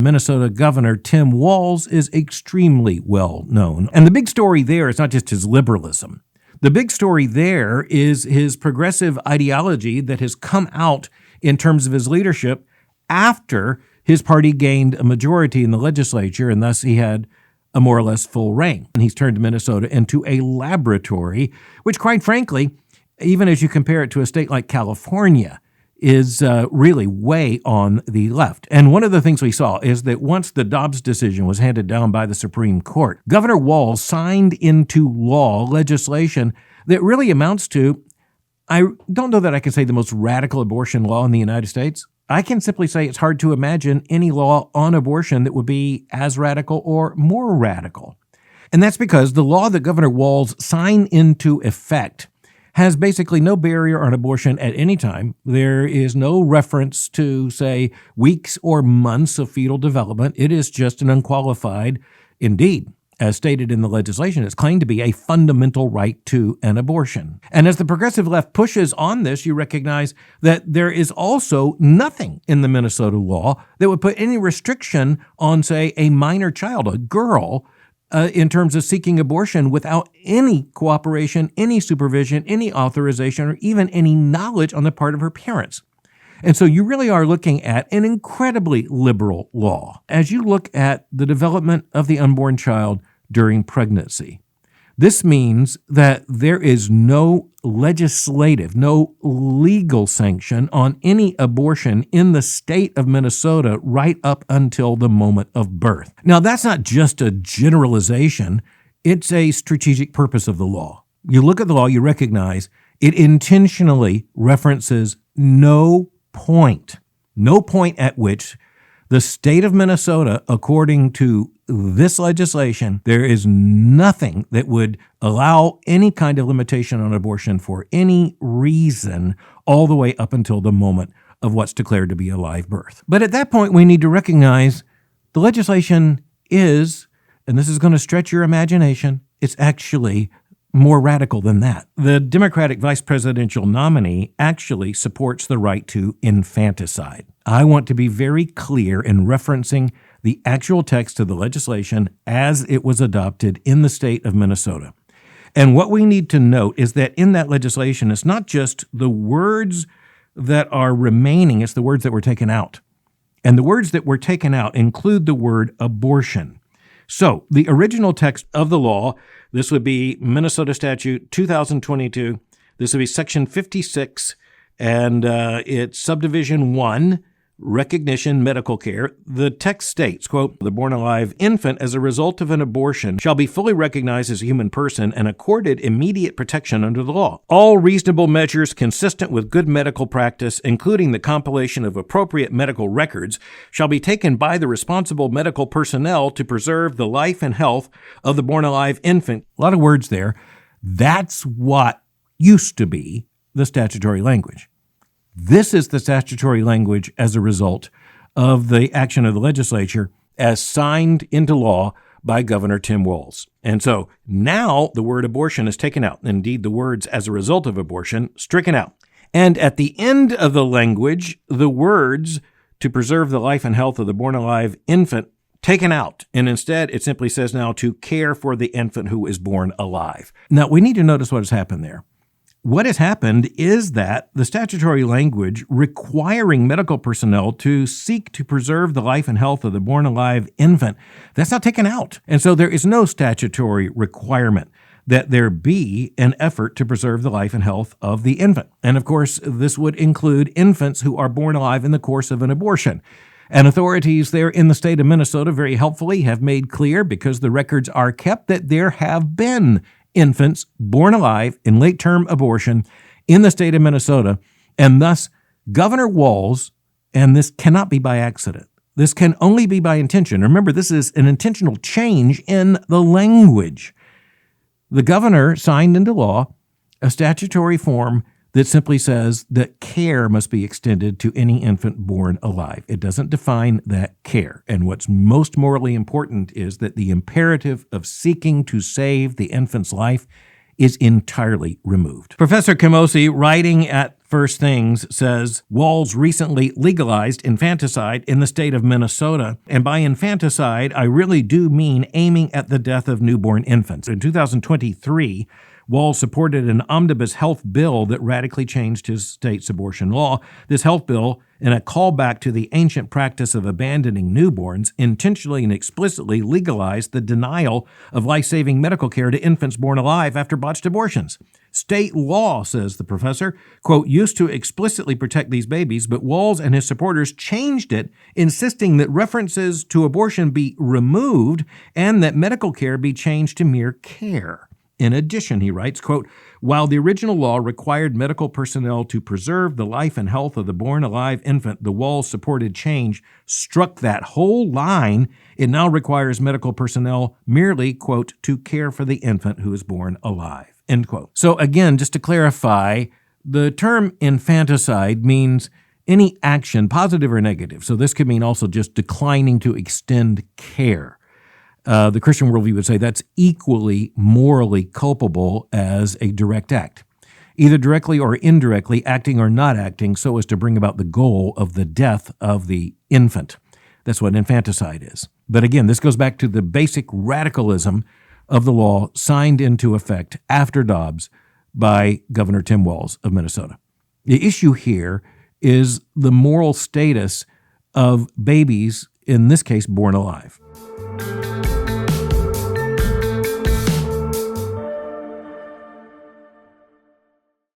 Minnesota Governor Tim Walz is extremely well known. And the big story there is not just his liberalism. The big story there is his progressive ideology that has come out in terms of his leadership after his party gained a majority in the legislature, and thus he had a more or less full reign. And he's turned Minnesota into a laboratory, which, quite frankly, even as you compare it to a state like California, is really way on the left. And one of the things we saw is that once the Dobbs decision was handed down by the Supreme Court, Governor Walz signed into law legislation that really amounts to, I don't know that I can say the most radical abortion law in the United States. I can simply say it's hard to imagine any law on abortion that would be as radical or more radical. And that's because the law that Governor Walz signed into effect has basically no barrier on abortion at any time. There is no reference to, say, weeks or months of fetal development. It is just an unqualified, indeed, as stated in the legislation, it's claimed to be a fundamental right to an abortion. And as the progressive left pushes on this, you recognize that there is also nothing in the Minnesota law that would put any restriction on, say, a minor child, a girl, in terms of seeking abortion without any cooperation, any supervision, any authorization, or even any knowledge on the part of her parents. And so you really are looking at an incredibly liberal law. As you look at the development of the unborn child during pregnancy, this means that there is no legislative, no legal sanction on any abortion in the state of Minnesota right up until the moment of birth. Now, that's not just a generalization. It's a strategic purpose of the law. You look at the law, you recognize it intentionally references no point at which the state of Minnesota, according to this legislation, there is nothing that would allow any kind of limitation on abortion for any reason all the way up until the moment of what's declared to be a live birth. But at that point, we need to recognize the legislation is, and this is going to stretch your imagination, it's actually more radical than that. The Democratic vice presidential nominee actually supports the right to infanticide. I want to be very clear in referencing the actual text of the legislation as it was adopted in the state of Minnesota. And what we need to note is that in that legislation, it's not just the words that are remaining, it's the words that were taken out. And the words that were taken out include the word abortion. So the original text of the law, this would be Minnesota Statute 2022. This would be Section 56, and it's Subdivision 1, Recognition Medical Care. The text states, quote, "The born alive infant as a result of an abortion shall be fully recognized as a human person and accorded immediate protection under the law. All reasonable measures consistent with good medical practice, including the compilation of appropriate medical records, shall be taken by the responsible medical personnel to preserve the life and health of the born alive infant." A lot of words there. That's what used to be the statutory language. This is the statutory language as a result of the action of the legislature as signed into law by Governor Tim Walz. And so now the word abortion is taken out. Indeed, the words as a result of abortion stricken out. And at the end of the language, the words to preserve the life and health of the born alive infant taken out. And instead, it simply says now to care for the infant who is born alive. Now, we need to notice what has happened there. What has happened is that the statutory language requiring medical personnel to seek to preserve the life and health of the born alive infant, that's not taken out. And so there is no statutory requirement that there be an effort to preserve the life and health of the infant. And of course, this would include infants who are born alive in the course of an abortion. And authorities there in the state of Minnesota very helpfully have made clear, because the records are kept, that there have been infants born alive in late-term abortion in the state of Minnesota. And thus, Governor Walz, and this cannot be by accident, this can only be by intention. Remember, this is an intentional change in the language. The governor signed into law a statutory form that simply says that care must be extended to any infant born alive. It doesn't define that care. And what's most morally important is that the imperative of seeking to save the infant's life is entirely removed. Professor Camosi, writing at First Things says Walz recently legalized infanticide in the state of Minnesota. And by infanticide, I really do mean aiming at the death of newborn infants. In 2023, Walz supported an omnibus health bill that radically changed his state's abortion law. This health bill, in a callback to the ancient practice of abandoning newborns, intentionally and explicitly legalized the denial of life-saving medical care to infants born alive after botched abortions. State law, says the professor, quote, used to explicitly protect these babies, but Walz and his supporters changed it, insisting that references to abortion be removed and that medical care be changed to mere care. In addition, he writes, quote, while the original law required medical personnel to preserve the life and health of the born alive infant, the Walz-supported change struck that whole line. It now requires medical personnel merely, quote, to care for the infant who is born alive, end quote. So again, just to clarify, the term infanticide means any action, positive or negative. So this could mean also just declining to extend care. The Christian worldview would say that's equally morally culpable as a direct act, either directly or indirectly, acting or not acting so as to bring about the goal of the death of the infant. That's what infanticide is. But again, this goes back to the basic radicalism of the law signed into effect after Dobbs by Governor Tim Walz of Minnesota. The issue here is the moral status of babies, in this case, born alive.